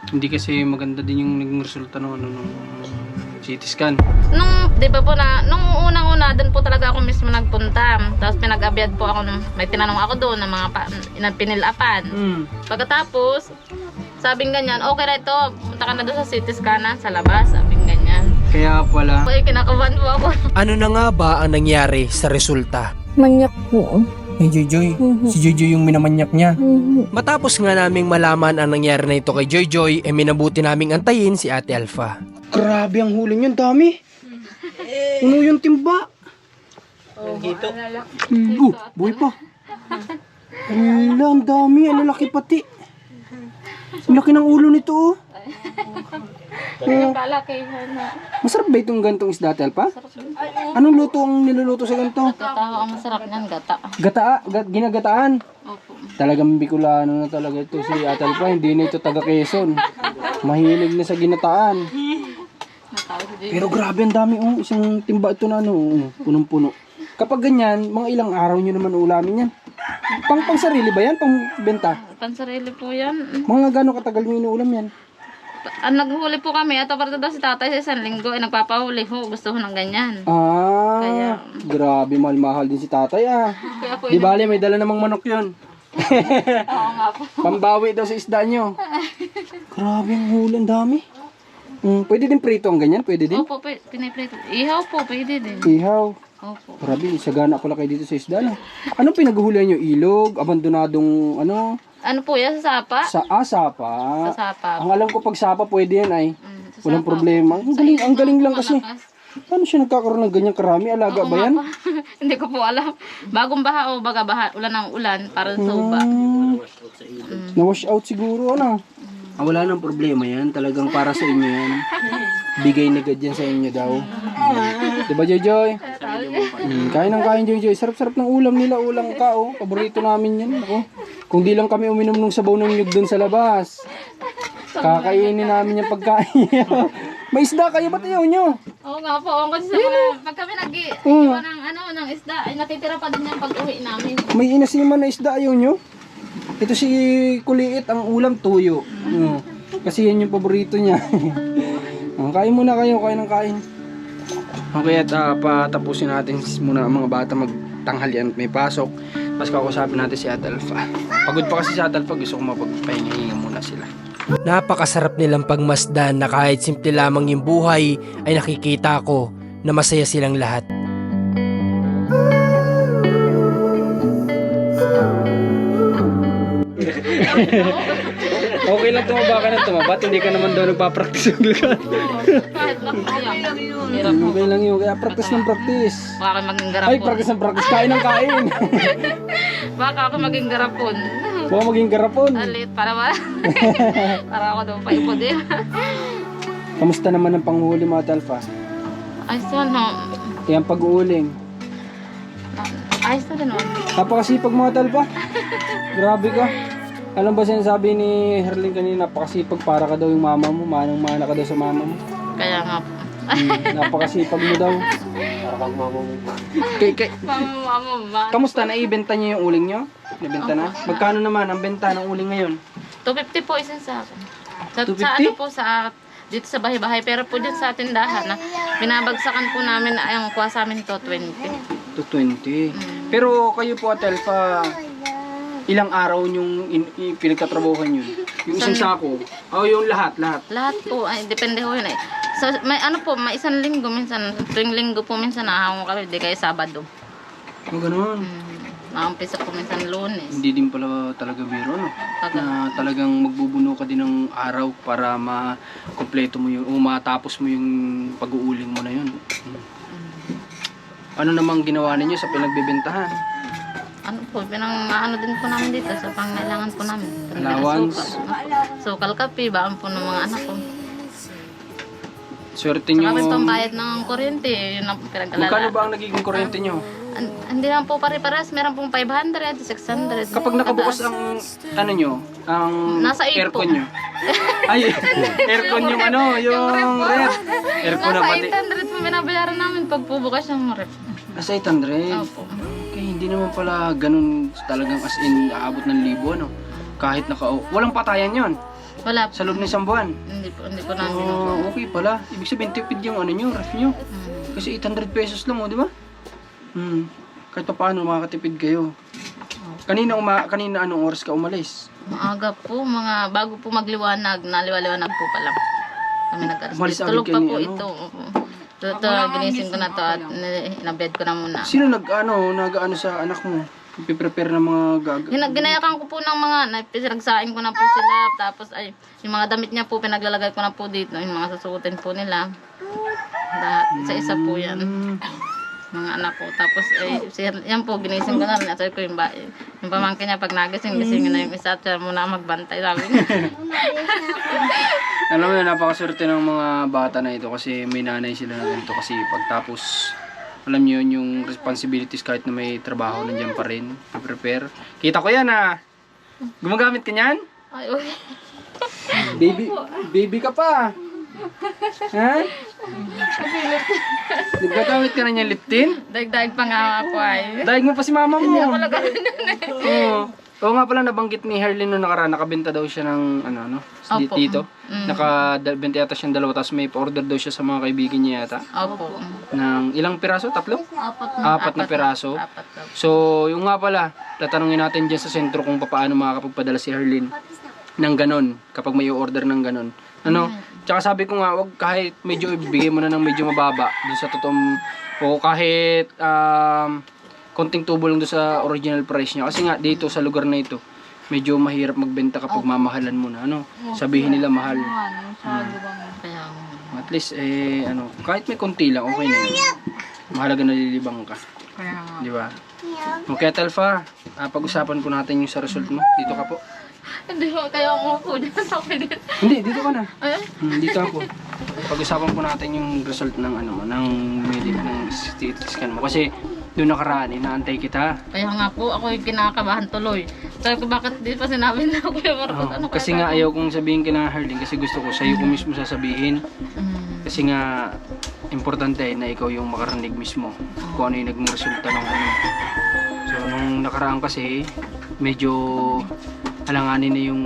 Hindi kasi maganda din yung naging resulta ng nung CT scan. Di ba po nung unang-una, doon po talaga ako mismo nagpunta. Tapos pinag-abyad po ako, may tinanong ako doon ng mga pinilapan. Pagkatapos, sabing ganyan, okay na ito, punta ka na doon sa CT scan sa labas, sabing ganyan. Kaya pala. Kaya kinakabahan po ako. Ano na nga ba ang nangyari sa resulta? Manyak po. Hey Joy, si Joy yung minamanyak niya. Mhm. Matapos nga naming malaman ang nangyari na ito kay Joy, minabuti naming antayin si Ate Alpha. Grabe ang huli niyan, dami. Ano yung timba? Hito. Buhay pa. Ala, ang dami. Ang lalaki pati. Ang laki ng ulo nito, oh. Masarap ba itong gantong isda, Ate Alpha? Anong luto ang niluluto sa ganito? Gata ang masarap niyan, gata. Ginagataan. Opo. Talagang Bicolano na talaga ito si Ate Alpha. Hindi na ito taga Quezon. Mahilig na sa ginataan. Pero grabe ang dami, oh. Isang timba ito na, punong-puno. Kapag ganyan, mga ilang araw nyo naman ulamin yan. Pang sarili ba yan? Pang benta? Pansarili po yan. Mga gano'ng katagal nyo inuulam yan? Naghuli po kami at aparta daw si tatay sa isang linggo ay nagpapahuli ho. Gusto ko ng ganyan. Ah, grabe, mahal-mahal din si tatay, ah. Kaya po Di bale, may dala namang manok yun. Oo nga po. Pambawi daw sa isda nyo. Grabe ang huli, ang dami. Pwede din prito ang ganyan? Pwede din? Opo, piniprito. Ihaw po, pwede din. Ihaw. Opo. Grabe, sagana pala kayo dito sa isda, no? Anong pinaghuhulihan nyo? Ilog? Abandonadong, ano? Ano po yan, sa sapa? Sapa. Sa sapa. Ang alam ko pag sapa pwede yan ay. Sa Walang sapa. problema. Ang galing lang kasi. Malakas. Paano siya nagkakaroon ng ganyang karami? Alaga Oo ba nga yan? po. Hindi ko po alam. Bagong baha o baga baha, ulan ng ulan para sa uba. Na-wash out siguro, ano? Wala nang problema yan. Talagang para sa inyo yan. Bigay na agad yan sa inyo daw. Diba, Joy? Kain ng kain, Joy. Sarap-sarap ng ulam nila. Ulam ka, oh. Paborito namin yan. Ako. Kung di lang kami uminom ng sabaw ng nyug dun sa labas. Kakainin namin yung pagkain. May isda kayo, ba't ayaw nyo? Oo nga po. Ang kasi sa mga, pag kami nag-iwan ng isda, ay natitira pa din yan pag uwi namin. May inasiman na isda, ayaw nyo? Ito si Kuliit, ang ulam tuyo. Kasi yan yung paborito niya. Kain muna kayo, kain ng kain. Okay, at patapusin natin muna ang mga bata magtanghalian at may pasok. Tapos kakausapin natin si Ate Alpha. Pagod pa kasi si Ate Alpha, gusto ko mapagpahinga muna sila. Napakasarap nilang pagmasdan na kahit simple lamang yung buhay ay nakikita ko na masaya silang lahat. Okay lang tumaba ka na tumabat, hindi ka naman daw nagpa-practice yung lahat. Kahit lang po yan. Hirap po. Okay lang yun, kaya practice ng practice. Baka ako maging Ay, garapon. practice ng practice, kain ng kain. Baka ako maging garapon. Baka maging garapon. Alit, para para ako daw paipod eh. Kamusta naman ang panghuli mo, Ate Alpha? Ayos na, no? Yan pag-uuling. Ayos na din, no? Napakasipag mo, Ate Alpha. Grabe ka. Alam ba sinasabi ni Herling kanina, napakasipag para ka daw yung mama mo, manang-mana ka daw sa mama mo. Kaya nga po. Napakasipag mo daw. Para kang mama mo. Mama. Kamusta? Naibenta niyo yung uling niyo? Nabenta na? Magkano naman ang benta ng uling ngayon? 250 po isang sa akin. Sa 250? ano po, dito sa bahay-bahay. Pero po dito sa tindahan, binabagsakan po namin ang kuha sa amin to 20. 220. Pero kayo po, Ate Alpha, ilang araw yung pinagtatrabahuhan yun? Yung isang sako? O yung lahat? Lahat po, ay, depende ho yun eh. So, may ano po, may isang linggo minsan, tuwing linggo po minsan nahango kami, di kayo Sabado. O ganun. Naumpisa po minsan Lunes. Hindi din pala talaga biro, no? Na talagang magbubuno ka din ng araw para ma-kompleto mo yun, o matapos mo yung pag-uuling mo na yun. Ano namang ginawa ninyo sa pinagbebentahan? Ano po, ano din po namin dito sa pangailangan po namin. Allowance? Sukal kape, baan po ng mga anak ko. Swerte nyo. Saka rin pambayad ng kuryente, yun ang pinagkalala. Magkano ba ang nagiging kuryente nyo? Hindi lang po pare-pares, meron pong 500, 600. Kapag nakabukas ang ano nyo, ang Nasa 8 aircon po. nyo. Ay, aircon yung ano, yung ref. Aircon na Nasa pati. 800 po binabayaran namin pag pubukas yung ref. Nasa 800. Opo. Okay, hindi naman pala ganun talagang as in aabot ng libo, ano? Kahit walang patayan yon. Wala po. Sa loob ng isang buwan. Hindi po namin. Oh, okay pala. Ibig sabihin, tipid yung ano nyo, ref nyo. Kasi 800 pesos lang, di ba? Kahit pa paano, makakatipid kayo. Kanina anong oras ka umalis? Maaga po, mga bago po magliwanag, naliwaliwanag po pa lang. Kami nag-alas. Umalis agad Tulog kayo pa ni po ano? ito. Ito, ginising ko na to at inabed ko na muna. Sino nag-ano sa anak mo? Piprepare ng mga Ginayakan ko po ng mga, pinagsain ko na po sila. Tapos ay, yung mga damit niya po, pinaglalagay ko na po dito. Yung mga susuotin po nila. Lahat, isa-isa po yan. Mga anak ko. Tapos ay, yan po, ginising ko na rin. Sabi ko yung pamangkin niya, pag nagising, gisingin na yung isa. Siya muna magbantay, sabi niya. Alam mo na, napakaswerte ng mga bata na ito kasi may nanay sila na ganito kasi pagtapos alam niyo yun, yung responsibilities kahit na may trabaho nandiyan pa rin, prepare. Kita ko yan gumagamit ka niyan? Ay, uy. Baby ka pa. Ha? Nagagamit ka na niyan lip tint? Daig-daig pa nga ako ay. Daig mo pa si mama mo. Hindi ako nagkaroon Oo. Oo nga pala, nabanggit ni Herlin noong nakaraan, nakabenta daw siya ng Opo. dito. Nakabenta yata siyang 2, tapos may pa-order daw siya sa mga kaibigan niya yata. Opo. Ng ilang piraso? 3? Apat na piraso. Apat daw. So, yung nga pala, tatanungin natin dyan sa sentro kung paano makakapagpadala si Herlin ng ganon, kapag may order ng ganon. Tsaka sabi ko nga, wag kahit medyo ibigay mo na ng medyo mababa dun sa totoong, o kahit konting tubo lang doon sa original price niya. Kasi nga dito sa lugar na ito, medyo mahirap magbenta kapag mamahalan mo na. Sabihin nila mahal. Kaya, At least, kahit may konti lang, okay na yun. Mahalaga nalilibang ka. kaya nga. Di ba? Okay, Telfa, pag-usapan po natin yung sa result mo. Dito ka po. Hindi ko, kaya ako po dyan sa akin din. Hindi, dito ka na. Ay, Dito ako. Pag-usapan po natin yung result ng ng CT scan mo. Kasi doon nakaraan, inaantay kita. kaya nga po, ako yung kinakabahan tuloy. Sabi ko, bakit di pa sinabi na ako yung Marcos? Ano Kasi nga ayaw kong sabihin kina Herlin kasi gusto ko sa'yo ko mismo sasabihin. Kasi nga importante na ikaw yung makarinig mismo kung ano yung naging resulta ng ano. So nung nakaraan kasi medyo alanganin na yung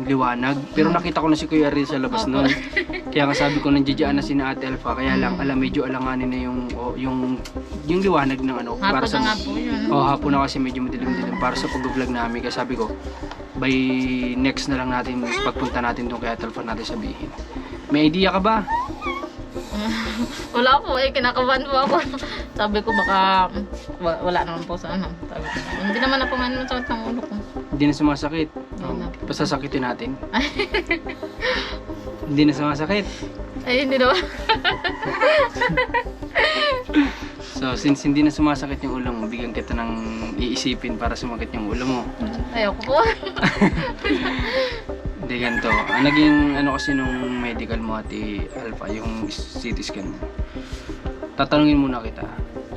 liwanag. Pero nakita ko na si Kuya Ariel sa labas noon. Kaya nga sabi ko nandiyan na si Ate Alpha. Kaya lang medyo alanganin na yung liwanag ng ano. Hapon para sa na nga po yun. hapon na kasi medyo madilim-dilim para sa pag-vlog namin. Kaya sabi ko, by next na lang natin, pagpunta natin doon kay Ate Alpha natin sabihin. May idea ka ba? Wala po, kinakabahan po ako. Sabi ko, baka wala naman po sa ano. Sabi ko, hindi naman ako man sakit ng ulo ko. Hindi na sumasakit. Hindi na po. Pasasakitin natin. Hindi na sumasakit. Ay, hindi naman. So, since hindi na sumasakit yung ulo mo, bigyan kita ng iisipin para sumakit yung ulo mo. Ayoko po. Hindi ganito. Ang naging kasi nung medical mo, Ate Alpha, yung CT scan mo. Tatanungin muna kita.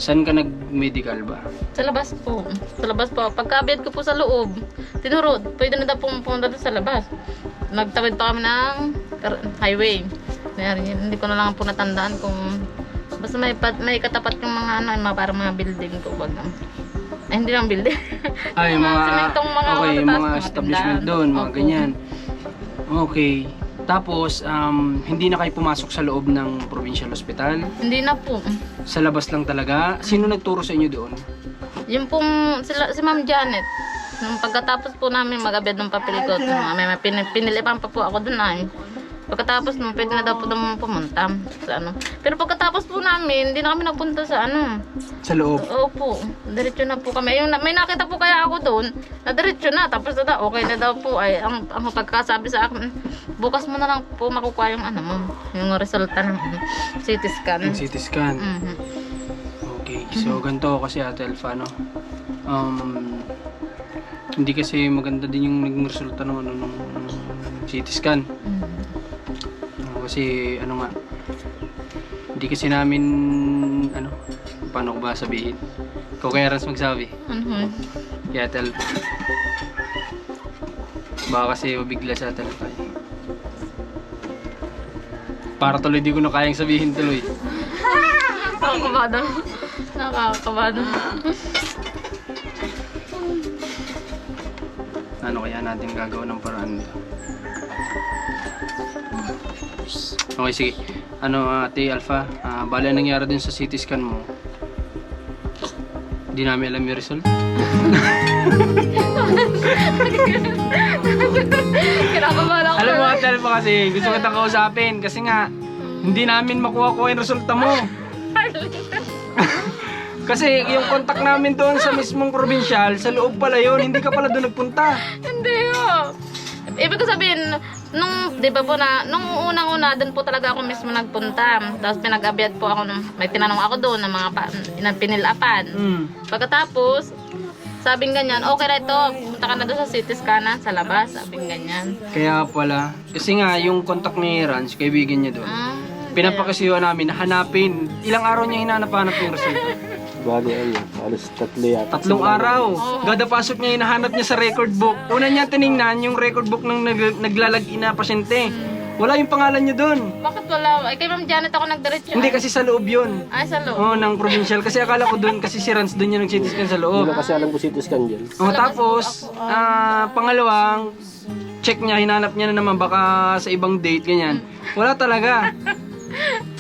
Saan ka nag-medical ba? Sa labas po. Sa labas po. Pagka-bed ko po sa loob, tinurod. Pwede na daw pumunta doon sa labas. Nagtawid pa kami ng highway. Hindi ko na lang po natandaan kung basta may katapat yung mga parang mga building ko. Ay, hindi lang building. Ay, mga simentong mga okay, matataas, mga mga establishment tindahan. doon, mga Opo. ganyan. Okay. Tapos, hindi na kayo pumasok sa loob ng provincial hospital. Hindi na po. Sa labas lang talaga. Sino nagturo sa inyo doon? Yung pong si Ma'am Janet. Nung pagkatapos po namin mag-abed ng papel ko, may pinilipan pa po ako doon ay. Pagkatapos nung pwede na daw po doon pumunta sa ano. Pero pagkatapos po namin, hindi na kami nagpunta sa ano. Sa loob. Opo, diretso na po kami. Yung, may nakita po kaya ako doon, na diretso na. Tapos na okay na daw po. Ay, ang pagkasabi sa akin, bukas mo na lang po makukuha yung ano mo, yung resulta ng CT scan. Yung CT scan. Mhm. Okay. So, ganito kasi Ate Alpha, no? Hindi kasi maganda din yung naging resulta ng ng CT scan. Kasi ano nga, hindi kasi namin paano ko ba sabihin? Ikaw kaya Rans magsabi. Kaya Ate Alpha. Baka kasi mabigla sa Ate Alpha. Para tuloy di ko na kayang sabihin tuloy. Nakakabado. Nakakabado. Ano kaya natin gagawa ng paraan ito? Okay, sige. Ano, Ate Alpha, bali ang nangyari din sa CT scan mo. Hindi namin alam yung result. Kinakabahan ako. Alam mo, Ate Alpha, kasi gusto kitang kausapin. Kasi nga, hindi namin makuha-kuha yung resulta mo. Kasi yung contact namin doon sa mismong provincial, sa loob pala yun, hindi ka pala doon nagpunta. Hindi oh. Ibig ko sabihin, di ba po na, nung unang-una, doon po talaga ako mismo nagpunta. Tapos pinag-abyad po ako, may tinanong ako doon ng mga pinilapan. Pagkatapos, sabing ganyan, okay na ito, punta ka na doon sa CT scan sa labas, sabing ganyan. Kaya pala, kasi nga yung contact ni Rans, kaibigan niya doon, pinapakasiyuan namin na hanapin. Ilang araw niya hinanap-hanap yung resulta? Bali, alas 3 yata. 3 araw. Gada pasok niya, hinahanap niya sa record book. Una niya tiningnan yung record book ng naglalagin na pasyente. Wala yung pangalan niya doon. Bakit wala? Ay, kay Ma'am Janet ako nagdiretso. Hindi, kasi sa loob yun. Ay, sa loob. Oo, ng provincial. Kasi akala ko doon, kasi si Rans doon yung nag-CT scan sa loob. Hindi ko kasi alam kung CT scan dyan. Tapos, pangalawang, check niya, hinanap niya na naman baka sa ibang date, ganyan. Wala talaga.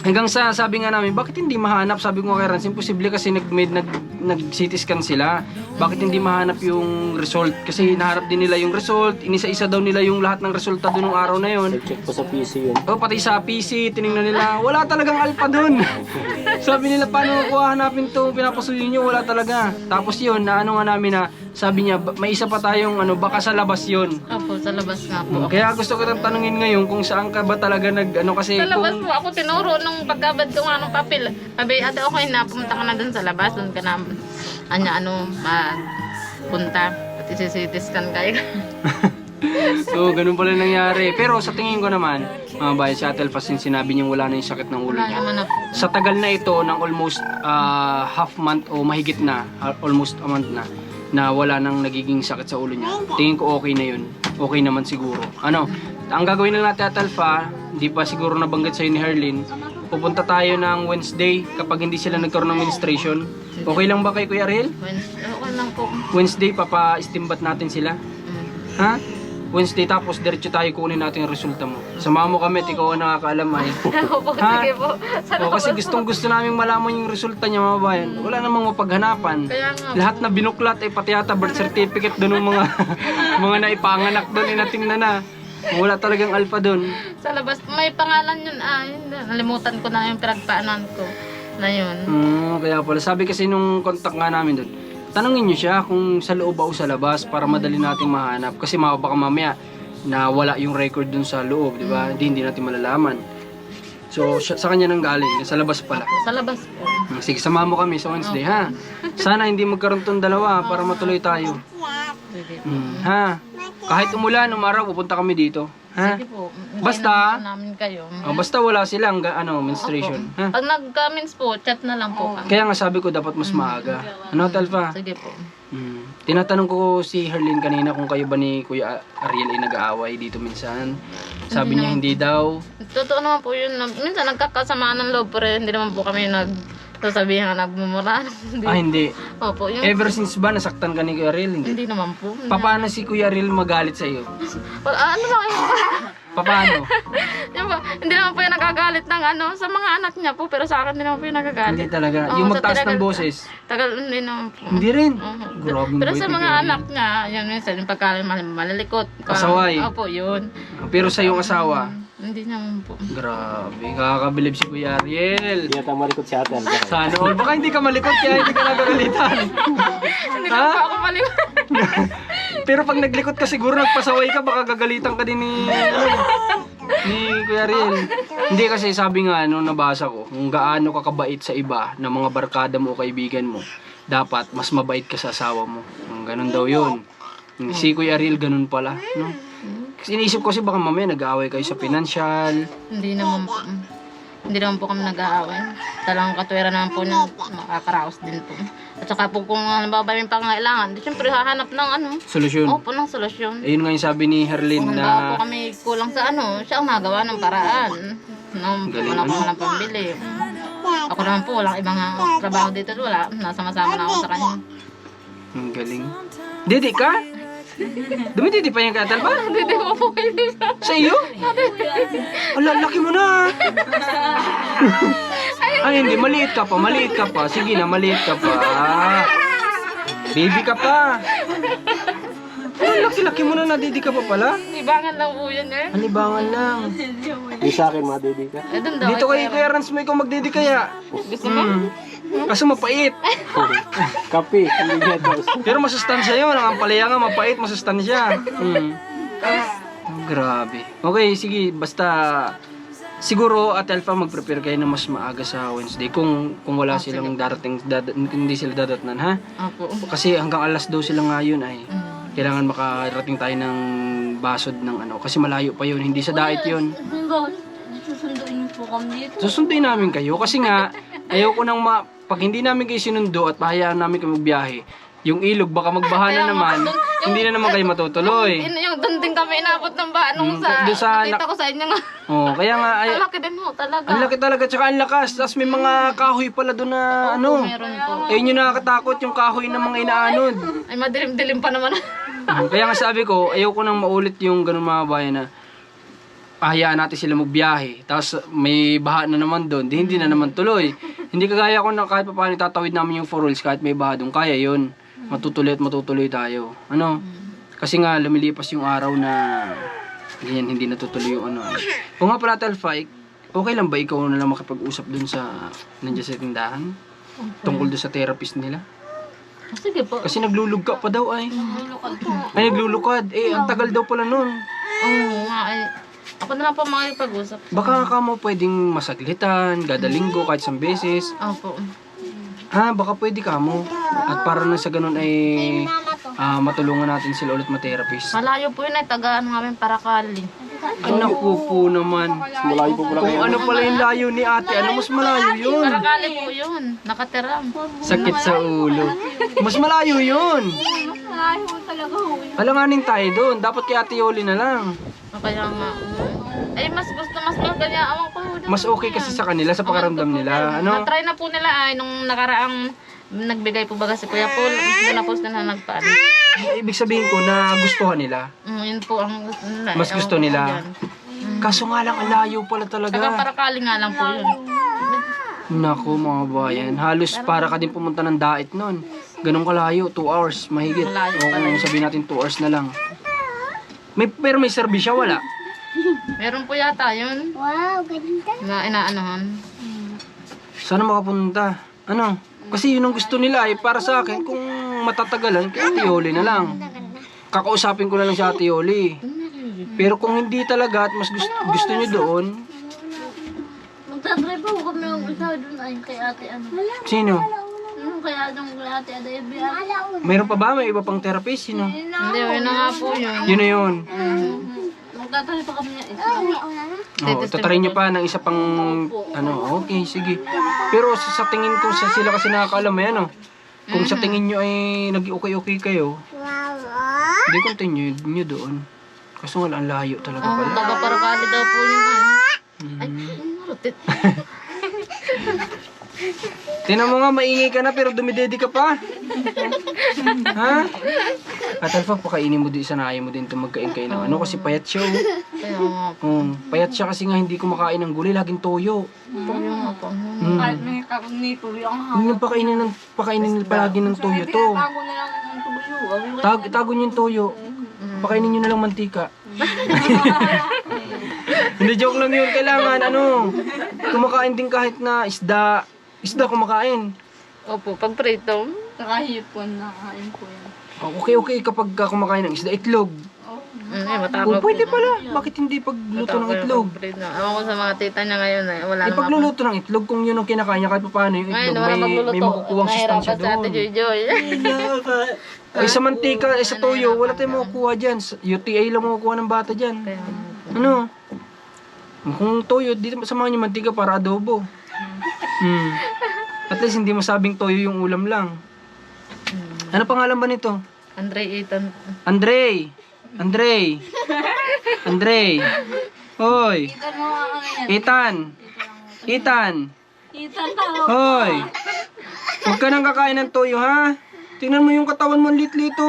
Hanggang sa sabi nga namin, bakit hindi mahanap? Sabi ko kay Rans, imposible kasi nag-CT scan sila. Bakit hindi mahanap yung result? Kasi naharap din nila yung result. Inisa-isa daw nila yung lahat ng resulta doon ng araw na yun. Check pa sa PC yun. Oh, pati sa PC, tinignan nila, wala talagang alpha doon. Sabi nila, paano ko hanapin to? Pinapasuyo nyo, wala talaga. Tapos yun, na ano nga namin na, sabi niya, may isa pa tayong baka sa labas yun. Opo, sa labas nga po. Kaya gusto ko nang tanungin ngayon kung saan ka ba talaga kasi Sa labas po, ako tinuro nung pagkabad ko nga ng papel. Sabi, ate, okay na, pumunta ka na dun sa labas, dun ka na, punta. At isi-CT scan kayo. So, ganun pala nangyari. Pero sa tingin ko naman, mga bayan, si Ate Alpha, since sinabi niyang wala na yung sakit ng ulo Wala niya. naman na po. Sa tagal na ito, ng almost half month o mahigit na, almost a month na wala nang nagiging sakit sa ulo niya. Tingin ko okay na yun. Okay naman siguro. Ang gagawin lang natin, Ate Alpha, hindi pa siguro nabanggit sa'yo ni Herlin, pupunta tayo ng Wednesday kapag hindi sila nagkaroon ng menstruation. Okay lang ba kay Kuya Ariel? Okay lang po. Wednesday, papa-istimbat natin sila. Ha? Wednesday, tapos diretso tayo kunin natin yung resulta mo. Samahan mo kami, ikaw ang nakakaalam ay. Opo, Ha? sige po. O, kasi gusto namin malaman yung resulta niya, mga bayan. Wala namang mapaghanapan. Kaya nga. Lahat na binuklat, pati yata birth certificate doon ng mga mga naipanganak doon, natingnan na. Wala talagang alpha doon. Sa labas, may pangalan yun. Nalimutan ko na yung pinagpaanan ko na yun. Kaya pala, sabi kasi nung contact nga namin doon, tanungin niyo siya kung sa loob o sa labas para madali nating mahanap. Kasi baka mamaya na wala yung record doon sa loob, di ba? Hindi natin malalaman. So, sa kanya nang galing, sa labas pala. Sa labas po. Sige, samahan mo kami sa Wednesday, ha? Sana hindi magkaroon tong dalawa para matuloy tayo. Sige. Ha? Kahit umulan, umaraw, pupunta kami dito. Ha? Sige po. Basta- Hintayin namin kayo. Basta wala silang menstruation. Ha? Pag nag-comments po, chat na lang po kami. Kaya nga sabi ko dapat mas maaga. Ano, Talfa? Sige po. Tinatanong ko si Herlin kanina kung kayo ba ni Kuya Ariel ay nag-aaway dito minsan. Sabi niya hindi daw. Totoo naman po yun. Minsan nagkakasamaan ng loob pero hindi naman po kami sasabihin na nagmumura. Hindi. Opo, yun. Ever since ba nasaktan ka ni Kuya Ariel? Hindi. Hindi naman po. Paano si Kuya Ariel magalit sa iyo? Ano lang yun? Paano? Yun po, hindi naman po yung nagagalit ng sa mga anak niya po, pero sa akin hindi naman po yung nagagalit. Hindi talaga. Oo, Yung sa magtaas ng tinagal- boses. Hindi naman po. Hindi rin. Oo. Grabe Pero boy, sa kay mga Kuya Ariel. anak niya, yun minsan, yung pagkain malalikot. Pasaway. Opo, yun. Pero sa iyong asawa, Hindi naman po. grabe, kakabilib si Kuya Ariel. Hindi yata malikot si Ate Alpha. Sana all. Baka hindi ka malikot kaya hindi ka nagagalitan. Hindi naman po ako maliwan. Pero pag naglikot ka siguro nagpasaway ka, baka gagalitan ka din ni Kuya Ariel. Hindi kasi sabi nga nung nabasa ko, kung gaano ka kabait sa iba na mga barkada mo o kaibigan mo, dapat mas mabait ka sa asawa mo. Ganun daw yun. Si Kuya Ariel ganun pala. No? Kasi iniisip ko kasi baka mamaya nag-aaway kayo sa financial. Hindi naman po. Hindi naman po kami nag-aaway. Talagang katwera naman po niya, makakaraos din po. At saka po kung halimbawa may pangailangan, di syempre hahanap ng Solusyon. Opo, ng solusyon. Ayun nga yung sabi ni Herlin Kung halimbawa na po kami kulang sa siya ang magawa ng paraan. Galing, Wala po walang pambili. Ako naman po, walang ibang trabaho dito. Wala, nasama-sama na ako sa kanya. ang galing. Dede ka? Dumididi pa yung katal ba? Hindi mo po kayo. Sa iyo? Ala, laki mo na. Ay, hindi. Maliit ka pa. Sige na, maliit ka pa. Baby ka pa. Ay, laki-laki mo na, nadidi ka pa pala. Ibangan lang po yun eh. Alibangan lang. Di sa akin, madidi ka. Eh, dun daw. Dito kay Kuya Rans mo ikaw magdidi kaya. Gusto mo? Kaso mapait. Kape, hindi niya daw. Pero masustansya yun. Ang ampalaya nga, mapait, masustansya. Grabe. Okay, sige. Basta, siguro at Alpha mag-prepare kayo na mas maaga sa Wednesday. Kung wala silang darating, hindi sila dadatnan, ha? Opo. Kasi hanggang alas 2 sila ngayon ay kailangan makarating tayo ng basod ng ano. Kasi malayo pa yun. Hindi sa diet yun. Susunduin niyo po kami dito. Susunduin namin kayo kasi nga ayaw ko nang pag hindi namin kayo sinundo at pahayaan namin kayo magbiyahe, yung ilog baka magbaha na naman, hindi na naman kayo matutuloy. Yung doon din kami inabot ng ba nung doon sa nakita ko sa inyo nga. Oh, kaya nga ay Ang laki din ho talaga. ang laki talaga tsaka ang lakas. Tapos may mga kahoy pala doon na ano. Meron po. Ayun yung nakakatakot yung kahoy ng mga inaanod. Ay madilim-dilim pa naman. Kaya nga sabi ko, ayaw ko nang maulit yung ganun mga bayan na pahayaan natin sila magbiyahe. Tapos may baha na naman doon, hindi na naman tuloy. Hindi kagaya ko na kahit pa paano tatawid namin yung 4 wheels kahit may baha doon. Kaya yun, matutuloy at matutuloy tayo. Ano? Kasi nga lumilipas yung araw na ganyan, hindi natutuloy yung ano. Kung nga pala Alpha, okay lang ba ikaw na lang makipag-usap doon sa nandiyan sa tindahan? Tungkol doon sa therapist nila? Sige po. Kasi naglulugka pa daw ay. Lulukad po. Ay, naglulukad. Eh, ang tagal daw pala nun. Oo nga ay. Ako na lang po makipag-usap. Baka ka mo pwedeng masaglitan, gadalinggo kahit isang beses. Opo. Ha, baka pwede ka mo. At para na sa ganun ay matulungan natin sila ulit ma-therapist. Malayo po yun ay tagaan namin para kali. Ay, naku po naman. Malayo po pala Kung kayo. ano pala yung layo ni ate, ano mas malayo yun? Para kali po yun. Nakatiram. Sakit sa ulo. Mas malayo yun. Ay, ho talaga ho. Alanganin tayo doon. Dapat kay Ate Yoli na lang. Kaya nga. Ay mas gusto mas maganda awang ko. Mas okay kasi sa kanila, sa pakaramdam nila. Ano? Na-try na po nila ay nung nakaraang nagbigay po baga si Kuya Paul. Doon na po sila nagpaan. Ibig sabihin ko na gustuhan nila. Yun po ang gusto nila. Mas gusto Ewan ko nila. dyan. Kaso nga lang, ang layo pala Saka talaga. para kali nga lang po yun. Naku mga bayan, halos para ka din pumunta ng daet nun. Ganun kalayo, 2 hours, mahigit. Malayo O pala. kung sabihin natin 2 hours na lang. Pero may serbisya, wala. Meron po yata yun. Wow, ganda. Na inaanohan. Sana makapunta. Ano? Kasi yun ang gusto nila eh. Para sa akin, kung matatagalan, kay Ate Yoli na lang. Kakausapin ko na lang si Ate Yoli. Pero kung hindi talaga at mas gusto nyo doon, Magta-try pa ho kami yung isa doon ay kay ate ano. sino? Yung kay ate Adayabi. Mayroon pa ba? May iba pang therapist? Sino? Hindi, yun na nga po yun. Yun na yun. Magta-try pa kami niya isa. Oh, tatarin nyo pa ng isa pang ano, okay, sige. Pero sa tingin ko sa sila kasi nakakaalam eh, ano. Kung sa tingin nyo ay nag-okay-okay kayo, hindi continue nyo doon. Kaso nga ang layo talaga Oh, pala. taga para kali daw po yun ay. Ay, marutit. Tinan mo nga, maingay ka na pero dumidedi ka pa. Ha? At Alpha, pakainin mo din, sanayin mo din ito magkain-kain ng ano kasi payat siya. Kaya nga po. Payat siya kasi nga hindi kumakain ng gulay, laging toyo. Kaya nga po. Kahit may kagnito yung Yung pakainin palagi ng toyo to. tago na lang ang tubuyo. Tago nyo yung toyo. Pakainin nyo na lang mantika. Hindi, joke lang yun. Kailangan, ano, kumakain din kahit na isda. Isda kumakain. Opo, pag prito. Nakahipon na kain ko yan. Okay kapag kumakain ng isda. Itlog. Matapang Pwede pala. Bakit hindi pagluto ng itlog? Ewan ko sa mga tita niya ngayon eh. Wala na Ipagluluto ng itlog kung yun ang kinakain niya kahit paano yung Ngayon, itlog. wala May magluluto. makukuha ang sustansya Nahirapan sa ate doon. Joy-Joy. Ay sa mantika, sa toyo, wala tayong makukuha dyan. Sa UTI lang makukuha ng bata dyan. Kaya nga po. Ano? Kung toyo, dito samahan yung mantika para adobo. At least hindi masabing toyo yung ulam lang. Ano pangalan ba nito? Andre Ethan. Andre! Hoy! Itan mo ano yan. Ethan! Itan tao. Hoy! Huwag ka nang kakain ng toyo, ha? Tingnan mo yung katawan mo, lit-lito.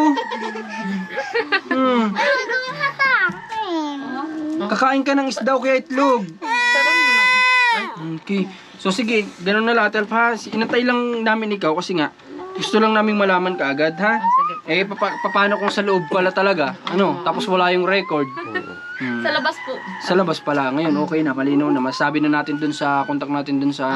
Kakain ka ng isda o kaya itlog. Sarap mo na. Okay. So sige, ganun na lang, Ate Alf, ha. Inantay lang namin ikaw kasi nga, gusto lang naming malaman kaagad, ha? Sige. Eh, paano kung sa loob pala talaga? Ano? Tapos wala yung record. Sa labas po. Sa labas pala. Ngayon, okay na, malinaw na. Masabi na natin dun sa, contact natin dun sa,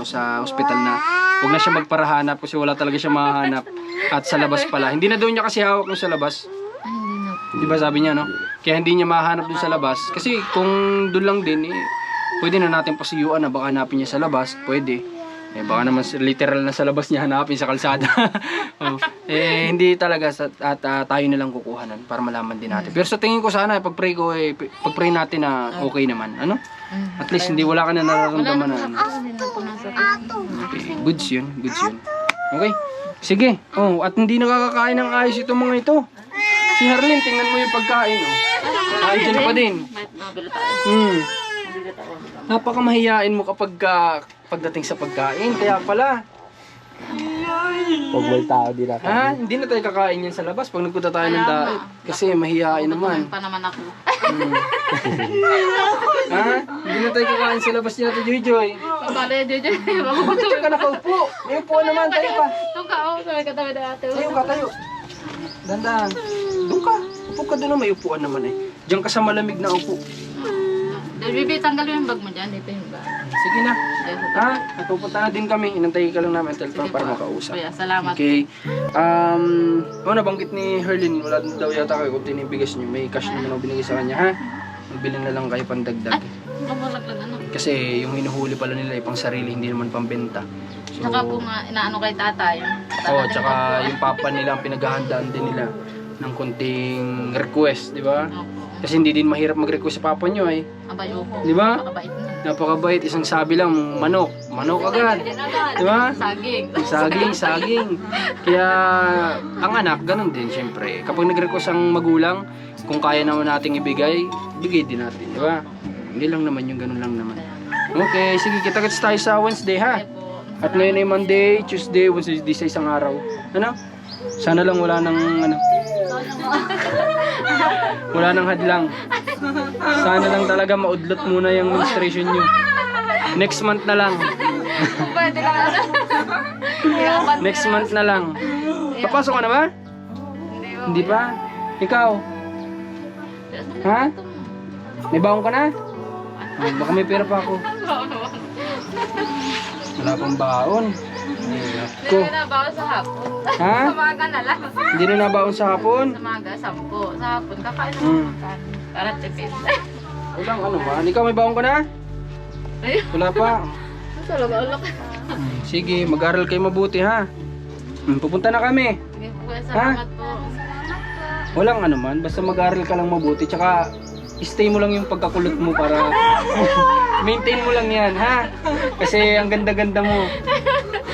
sa hospital na huwag na siya magparahanap kasi wala talaga siya mahanap. At sa labas pala. Hindi na daw niya kasi hawak yung sa labas. Ay, hindi na po. Di ba sabi niya, no? Kaya hindi niya mahanap dun sa labas. Kasi kung dun lang din, eh, pwede na natin pasiyuan na baka hanapin niya sa labas. Pwede. Eh, baka naman literal na sa labas niya hanapin sa kalsada. Oh. Eh, hindi talaga tayo na lang kukuhanan para malaman din natin. Pero sa tingin ko sana, pag-pray ko, pag-pray natin na okay naman. Ano? At least hindi wala ka na nararamdaman na ano. Hindi na po nasa Okay, goods yun. Okay? Sige. Oh, at hindi nakakakain ng ayos itong mga ito. Si Harlin, tingnan mo yung pagkain, oh. Ayos dyan pa din. May nabili tayo. Napakamahiyain mo kapag pagdating sa pagkain. Kaya pala. Pag may tao di na. Ha? Hindi na tayo kakain yan sa labas pag nagpunta tayo ng daet. Kasi mahihain naman. Pa naman ako. Ha? Hindi na tayo kakain sa labas niya natin, Joy. Bale, Jojo. Bakit diyan ka nakaupo? May upuan naman, tayo pa. Ito ka, oh. Sabi ka tabi na ate. Tayo ka, tayo. Dandan. Doon ka. Upo ka doon, may upuan naman eh. Diyan ka sa malamig na upo. Bibi, tanggal mo yung bag mo dyan. Dito yung bag. Sige na. Ha? At pupunta na din kami. Inantay ka lang namin para makausap. Kuya, salamat. Okay. Nabanggit ni Herlin, wala daw yata kayo kung tinibigas niyo. May cash naman ako binigay sa kanya, ha? Magbili na lang kayo pandagdag. Mamalak lang ano. Kasi yung hinuhuli pala nila ay pang sarili, hindi naman pambenta. So, Tsaka po nga, inaano kay tatay. tsaka yung papa nila, ang pinaghahandaan din nila ng konting request, di ba? Opo. Kasi hindi din mahirap mag-request sa papa nyo ay. Abay, opo. Di ba? Makabait na. Napakabait, isang sabi lang, manok. Manok agad. Di ba? Saging. Saging. Kaya, ang anak, ganun din, syempre. Kapag nag-request ang magulang, kung kaya naman nating ibigay, bigay din natin, di ba? Hindi lang naman yung ganun lang naman. Okay, sige, kita-kits tayo sa Wednesday, ha? At ngayon ay Monday, Tuesday, Wednesday, sa isang araw. Ano? Sana lang wala nang, wala nang hadlang. Sana lang talaga maudlot muna yung menstruation nyo. Next month na lang. Pwede lang ano. Next month na lang. Papasok ka na ba? Hindi pa? Ikaw? Ha? May baon ka na? Baka may pera pa ako. Wala pang baon. Hindi mo na baon sa hapon. Ha? Sa maga na lang. Hindi na nabaon sa hapon? Sa maga, 10. Sa hapon, kakain na Hmm. makan. Para tipid. Walang ano ba? Ikaw may baon ka na? Wala pa. Talaga, ulok. Sige, mag-aral kayo mabuti, ha? Pupunta na kami. Sige po, kuya, salamat po. Walang ano man, basta mag-aral ka lang mabuti. Tsaka, stay mo lang yung pagkakulot mo para maintain mo lang yan, ha? Kasi ang ganda-ganda mo.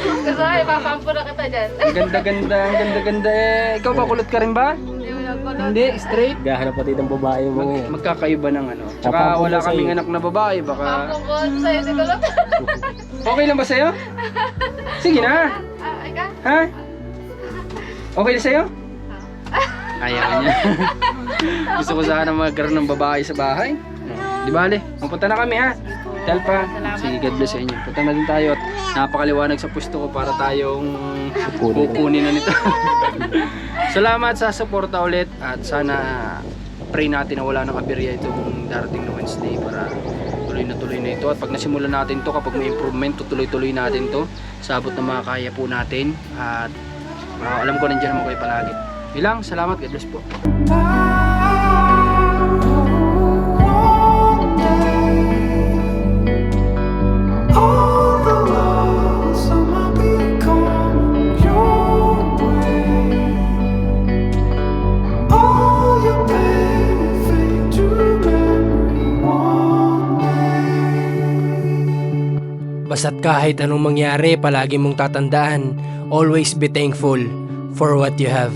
Kasi ay, papampo na kita dyan. Ang ganda-ganda eh. Ikaw ba, kulot ka rin ba? Hindi mo lang ko. Hindi, straight. Gahanap pati ng babae mo ngayon. Magkakaiba ng ano. Tsaka Papampo wala na sa'yo. kaming anak na babae, baka... Pampong ko sa'yo, di ko lang. Okay lang ba sa'yo? Sige na. Ika? Ha? Okay na sa'yo? Ayaw niya. Gusto ko sana magkaroon ng babae sa bahay. Di bale, magpunta na kami, ha? Telpa, sige, God bless sa inyo. Punta na din tayo at napakaliwanag sa pwesto ko para tayong kukunin na nito. Salamat sa suporta ulit at sana pray natin na wala nang aberya itong darating na Wednesday para tuloy na ito. At pag nasimulan natin to, kapag may improvement, tuloy-tuloy natin to sa abot na makakaya po natin. At alam ko nandiyan naman kayo palagi. Bilang, salamat, God bless po. All the walls somehow become your way. All your pain will fade to memory one day. Basta't kahit anong mangyari, palagi mong tatandaan, always be thankful for what you have.